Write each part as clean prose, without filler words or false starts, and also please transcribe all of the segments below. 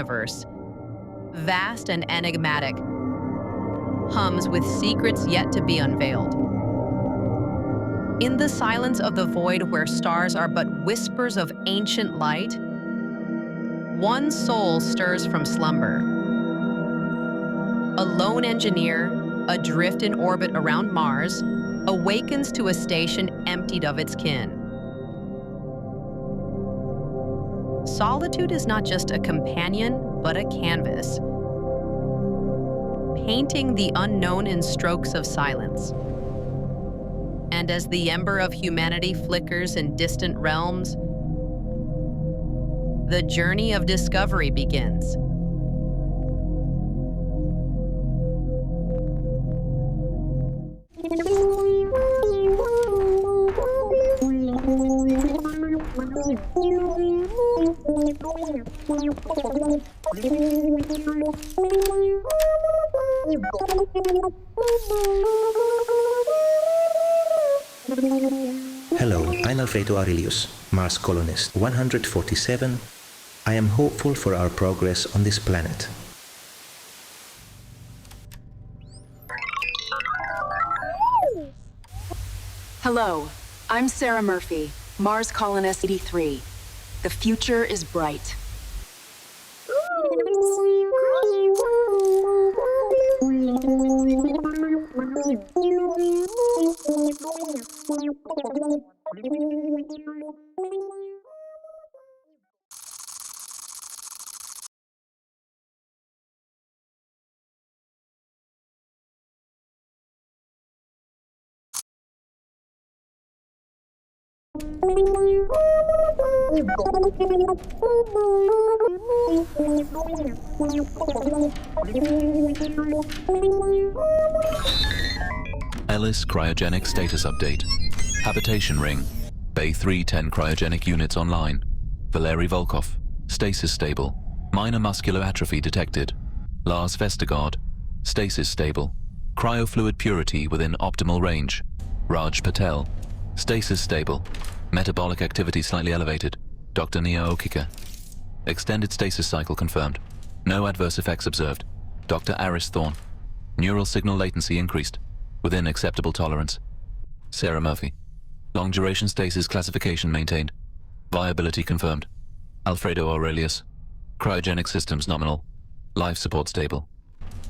universe, vast and enigmatic, hums with secrets yet to be unveiled. In the silence of the void where stars are but whispers of ancient light, one soul stirs from slumber. A lone engineer, adrift in orbit around Mars, awakens to a station emptied of its kin. Solitude is not just a companion, but a canvas, painting the unknown in strokes of silence. And as the ember of humanity flickers in distant realms, the journey of discovery begins. Hello, I'm Alfredo Aurelius, Mars colonist 147. I am hopeful for our progress on this planet. Hello, I'm Sarah Murphy, Mars colonist 83. The future is bright. Ellis Cryogenic Status Update. Habitation Ring. Bay 310 cryogenic units online. Valery Volkov. Stasis stable. Minor muscular atrophy detected. Lars Vestergaard. Stasis stable. Cryofluid purity within optimal range. Raj Patel. Stasis stable. Metabolic activity slightly elevated. Dr. Nia Okika. Extended stasis cycle confirmed. No adverse effects observed. Dr. Aris Thorne. Neural signal latency increased. Within acceptable tolerance. Sarah Murphy. Long duration stasis classification maintained. Viability confirmed. Alfredo Aurelius. Cryogenic systems nominal. Life support stable.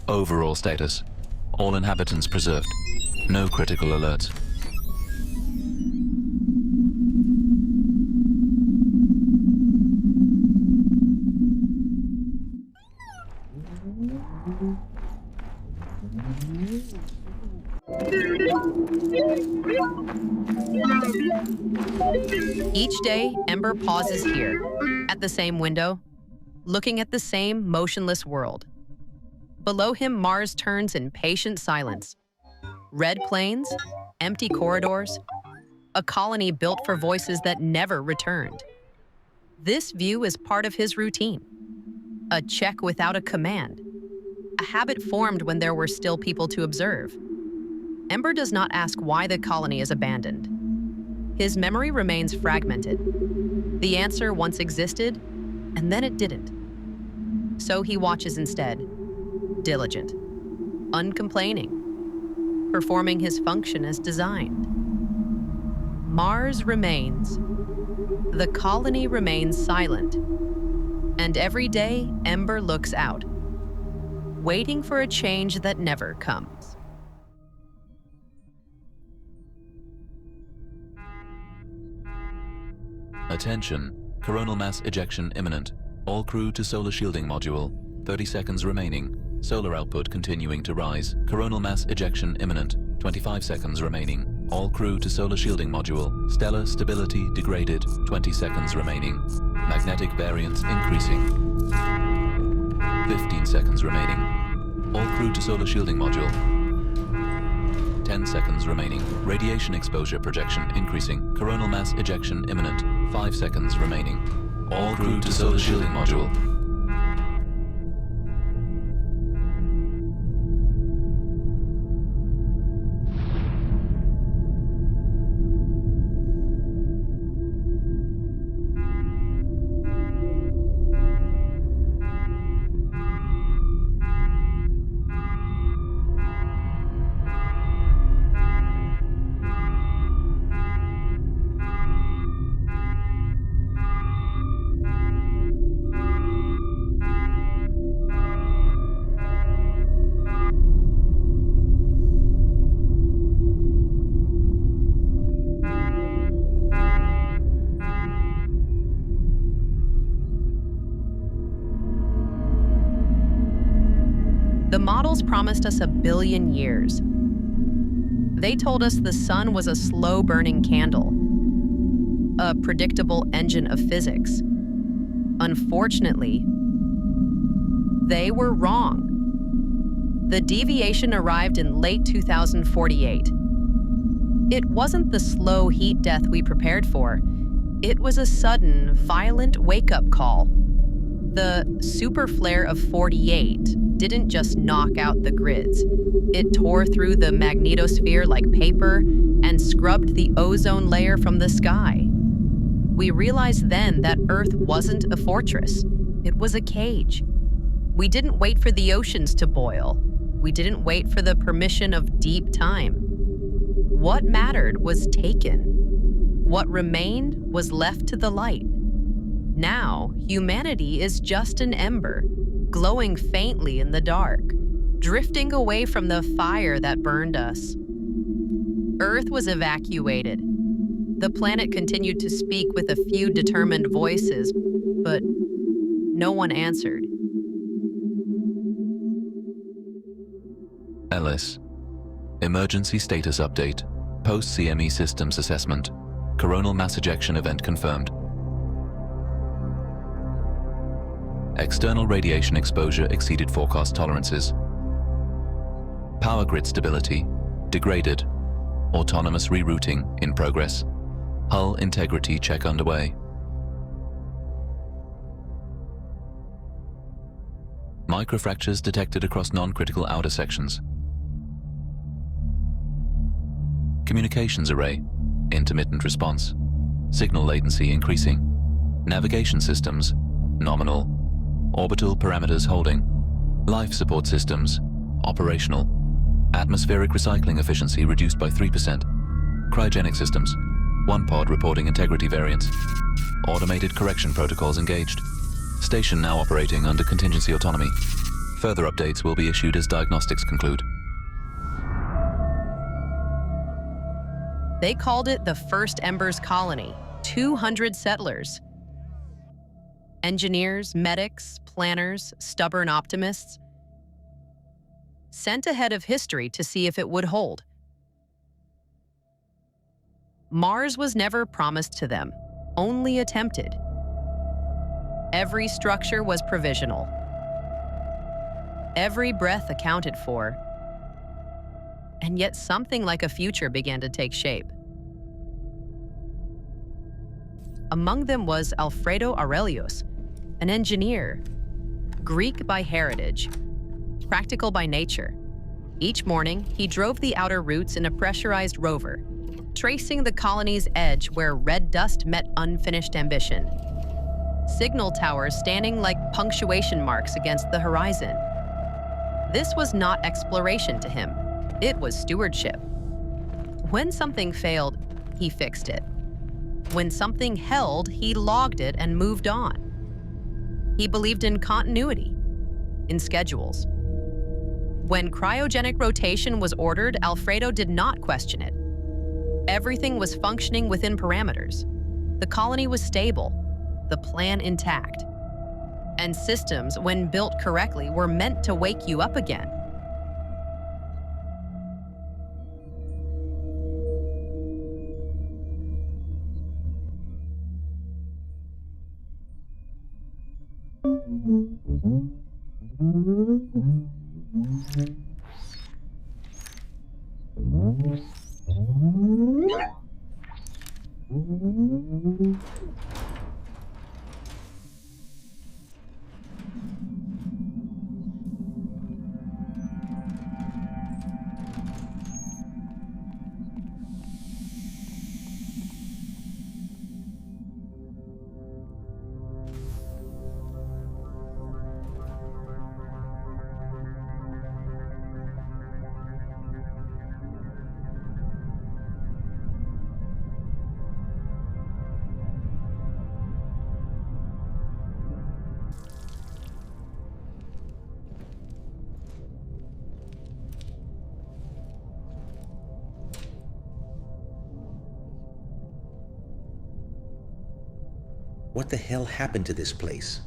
Overall status. All inhabitants preserved. No critical alerts. Each day, Ember pauses here, at the same window, looking at the same motionless world. Below him, Mars turns in patient silence. Red plains, empty corridors, a colony built for voices that never returned. This view is part of his routine, a check without a command, a habit formed when there were still people to observe. Ember does not ask why the colony is abandoned. His memory remains fragmented. The answer once existed, and then it didn't. So he watches instead, diligent, uncomplaining, performing his function as designed. Mars remains. The colony remains silent. And every day, Ember looks out, waiting for a change that never comes. Attention. Coronal mass ejection imminent. All crew to solar shielding module. 30 seconds remaining. Solar output continuing to rise. Coronal mass ejection imminent. 25 seconds remaining. All crew to solar shielding module. Stellar stability degraded. 20 seconds remaining. Magnetic variance increasing. 15 seconds remaining. All crew to solar shielding module. 10 seconds remaining. Radiation exposure projection increasing. Coronal mass ejection imminent. 5 seconds remaining. All crew to solar shielding module. The models promised us 1 billion years. They told us the sun was a slow-burning candle, a predictable engine of physics. Unfortunately, they were wrong. The deviation arrived in late 2048. It wasn't the slow heat death we prepared for. It was a sudden, violent wake-up call. The super flare of 48 didn't just knock out the grids. It tore through the magnetosphere like paper and scrubbed the ozone layer from the sky. We realized then that Earth wasn't a fortress. It was a cage. We didn't wait for the oceans to boil. We didn't wait for the permission of deep time. What mattered was taken. What remained was left to the light. Now, humanity is just an ember, glowing faintly in the dark, drifting away from the fire that burned us. Earth was evacuated. The planet continued to speak with a few determined voices, but no one answered. Ellis. Emergency status update. Post-CME systems assessment. Coronal mass ejection event confirmed. External radiation exposure exceeded forecast tolerances. Power grid stability degraded. Autonomous rerouting in progress. Hull integrity check underway. Microfractures detected across non-critical outer sections. Communications array, intermittent response. Signal latency increasing. Navigation systems, nominal. Orbital parameters holding. Life support systems, operational. Atmospheric recycling efficiency reduced by 3%. Cryogenic systems, one pod reporting integrity variance. Automated correction protocols engaged. Station now operating under contingency autonomy. Further updates will be issued as diagnostics conclude. They called it the first Embers colony, 200 settlers. Engineers, medics, planners, stubborn optimists, sent ahead of history to see if it would hold. Mars was never promised to them, only attempted. Every structure was provisional. Every breath accounted for. And yet something like a future began to take shape. Among them was Alfredo Aurelius, an engineer, Greek by heritage, practical by nature. Each morning, he drove the outer routes in a pressurized rover, tracing the colony's edge where red dust met unfinished ambition. Signal towers standing like punctuation marks against the horizon. This was not exploration to him. It was stewardship. When something failed, he fixed it. When something held, he logged it and moved on. He believed in continuity, in schedules. When cryogenic rotation was ordered, Alfredo did not question it. Everything was functioning within parameters. The colony was stable, the plan intact. And systems, when built correctly, were meant to wake you up again. What the hell happened to this place?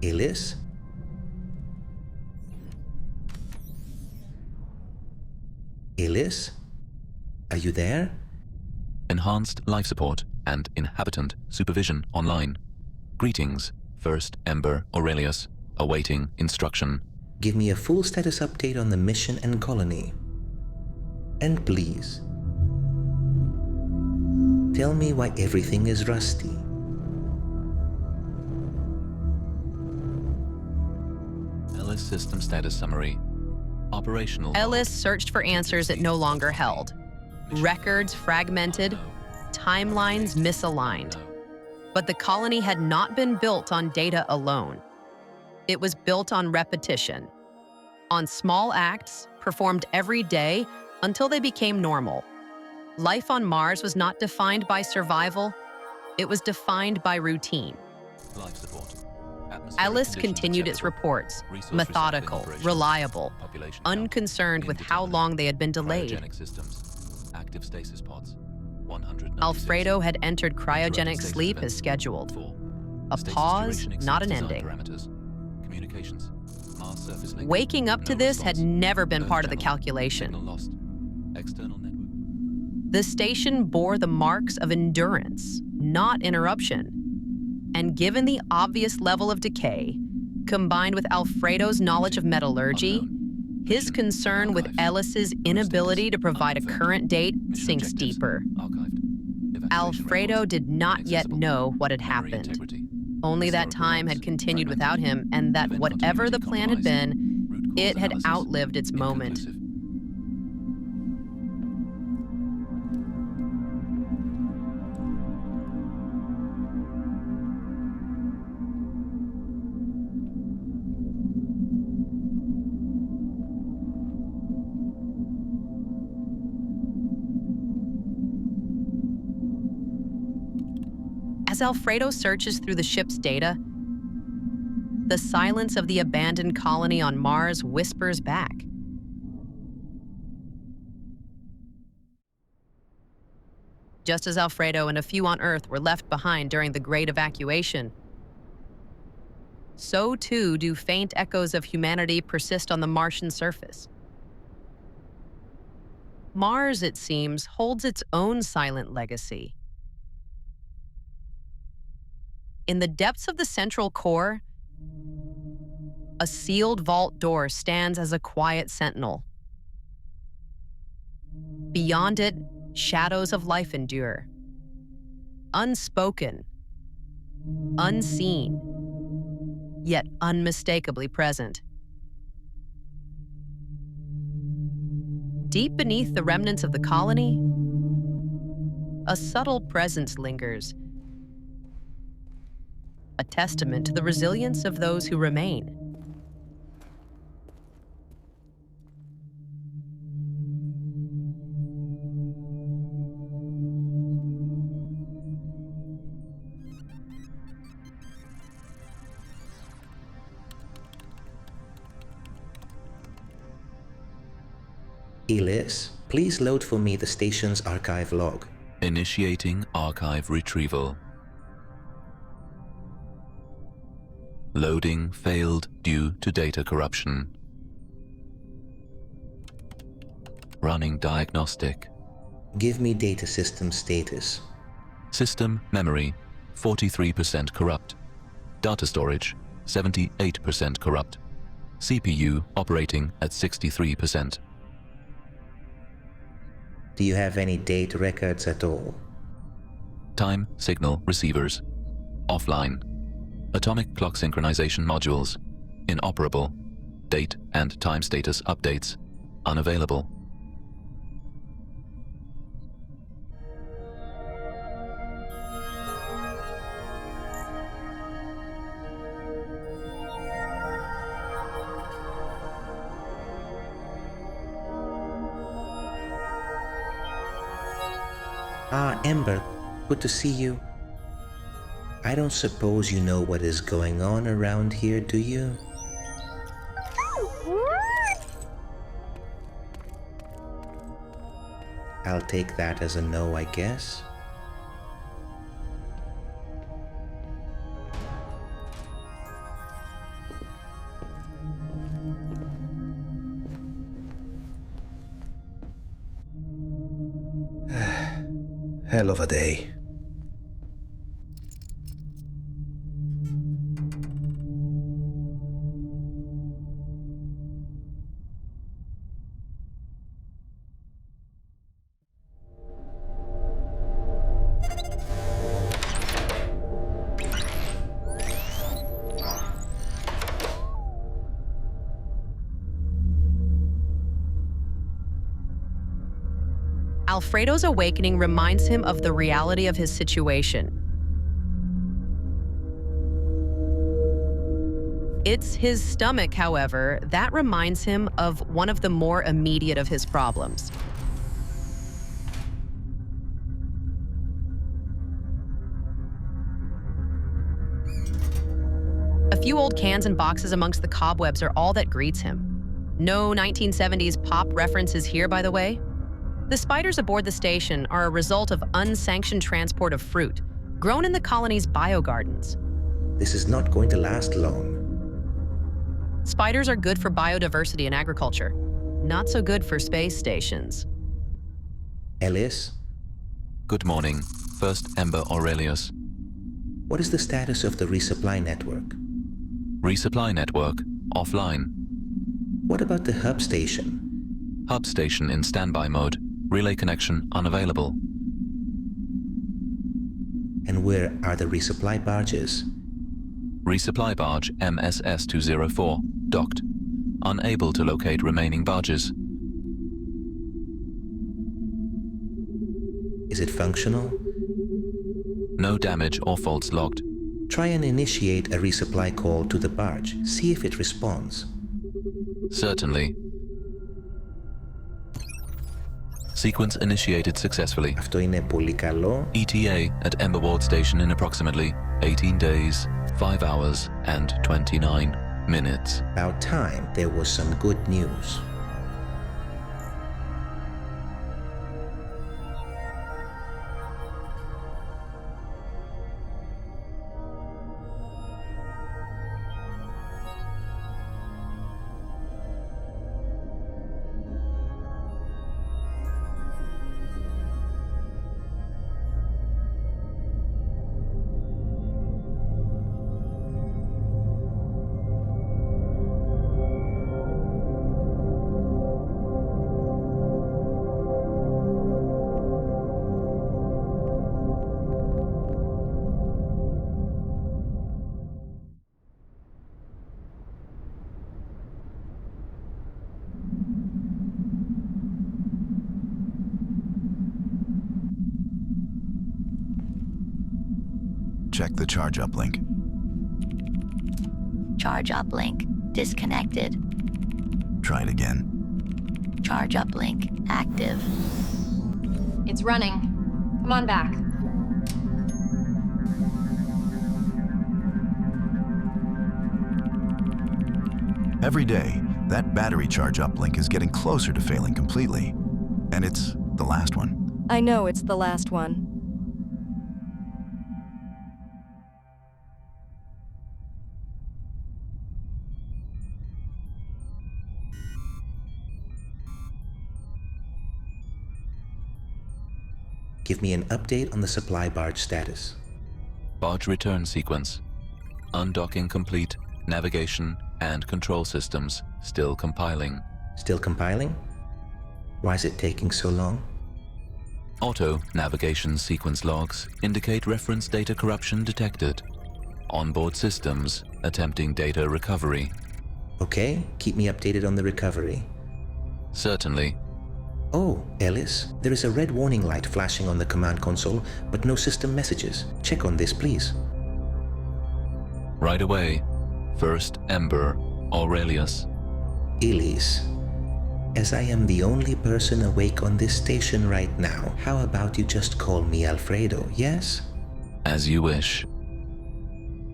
Ellis? Ellis? Are you there? Enhanced life support and inhabitant supervision online. Greetings, First Ember Aurelius, awaiting instruction. Give me a full status update on the mission and colony. And please, tell me why everything is rusty. Ellis system status summary. Operational. Ellis searched for answers it no longer held. Records fragmented, timelines misaligned. But the colony had not been built on data alone. It was built on repetition, on small acts performed every day until they became normal. Life on Mars was not defined by survival, it was defined by routine. Life support. Ellis continued its reports, methodical, reliable, unconcerned with how long they had been delayed. Active stasis pods. Alfredo had entered cryogenic sleep as scheduled. A pause, not an ending. Waking up to this had never been part of the calculation. The station bore the marks of endurance, not interruption. And given the obvious level of decay, combined with Alfredo's knowledge of metallurgy, his concern with Ellis's inability to provide a current date sinks deeper. Alfredo did not yet know what had happened. Only that time had continued without him, and that whatever the plan had been, it had outlived its moment. As Alfredo searches through the ship's data, the silence of the abandoned colony on Mars whispers back. Just as Alfredo and a few on Earth were left behind during the Great Evacuation, so too do faint echoes of humanity persist on the Martian surface. Mars, it seems, holds its own silent legacy. In the depths of the central core, a sealed vault door stands as a quiet sentinel. Beyond it, shadows of life endure. Unspoken, unseen, yet unmistakably present. Deep beneath the remnants of the colony, a subtle presence lingers, a testament to the resilience of those who remain. Elias, please load for me the station's archive log. Initiating archive retrieval. Loading failed due to data corruption. Running diagnostic. Give me data system status. System memory, 43% corrupt. Data storage, 78% corrupt. CPU operating at 63%. Do you have any date records at all? Time signal receivers, offline. Atomic clock synchronization modules, inoperable. Date and time status updates, unavailable. Ah, Ember, good to see you. I don't suppose you know what is going on around here, do you? I'll take that as a no, I guess. Hell of a day. Alfredo's awakening reminds him of the reality of his situation. It's his stomach, however, that reminds him of one of the more immediate of his problems. A few old cans and boxes amongst the cobwebs are all that greets him. No 1970s pop references here, by the way. The spiders aboard the station are a result of unsanctioned transport of fruit, grown in the colony's biogardens. This is not going to last long. Spiders are good for biodiversity and agriculture, not so good for space stations. Ellis, Good morning. First Ember Aurelius. what is the status of the resupply network? Resupply network, offline. What about the hub station? Hub station in standby mode. Relay connection unavailable. And where are the resupply barges? Resupply barge MSS 204, docked. Unable to locate remaining barges. Is it functional? No damage or faults logged. Try and initiate a resupply call to the barge. See if it responds. Certainly. Sequence initiated successfully. Αυτό είναι πολύ καλό. ETA at Emberward Station in approximately 18 days, 5 hours and 29 minutes. About time there was some good news. Check the charge uplink. Charge uplink disconnected. Try it again. Charge uplink active. It's running. Come on back. Every day, that battery charge uplink is getting closer to failing completely. And it's the last one. I know it's the last one. Give me an update on the supply barge status. Barge return sequence. Undocking complete. Navigation and control systems still compiling. Still compiling? Why is it taking so long? Auto navigation sequence logs indicate reference data corruption detected. Onboard systems attempting data recovery. Okay, keep me updated on the recovery. Certainly. Oh, Ellis, there is a red warning light flashing on the command console, but no system messages. Check on this, please. Right away. First Ember Aurelius. Elise, as I am the only person awake on this station right now, how about you just call me Alfredo, yes? As you wish.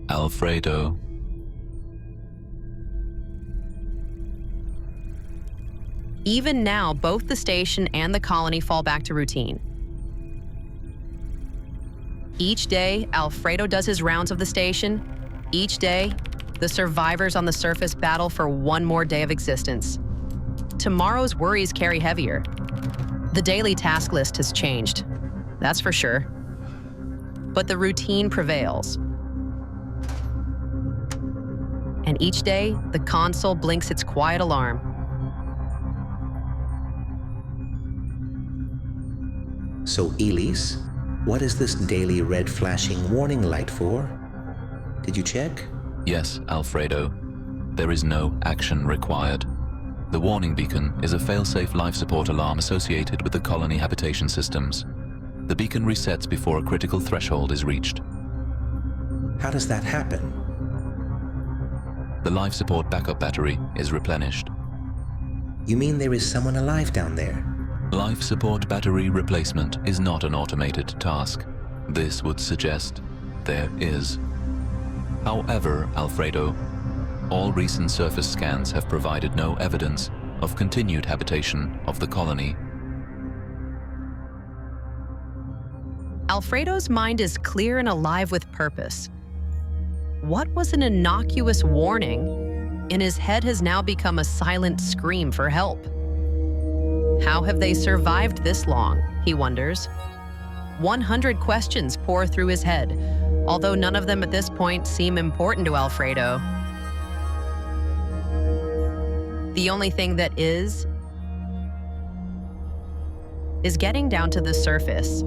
Alfredo. Even now, both the station and the colony fall back to routine. Each day, Alfredo does his rounds of the station. Each day, the survivors on the surface battle for one more day of existence. Tomorrow's worries carry heavier. The daily task list has changed. that's for sure. But the routine prevails. And each day, the console blinks its quiet alarm. So, Elise, what is this daily red flashing warning light for? Did you check? Yes, Alfredo. There is no action required. The warning beacon is a fail-safe life support alarm associated with the colony habitation systems. The beacon resets before a critical threshold is reached. How does that happen? The life support backup battery is replenished. You mean there is someone alive down there? Life support battery replacement is not an automated task. This would suggest there is. However, Alfredo, all recent surface scans have provided no evidence of continued habitation of the colony. Alfredo's mind is clear and alive with purpose. What was an innocuous warning in his head has now become a silent scream for help. How have they survived this long, he wonders. 100 questions pour through his head, although none of them at this point seem important to Alfredo. The only thing that is getting down to the surface.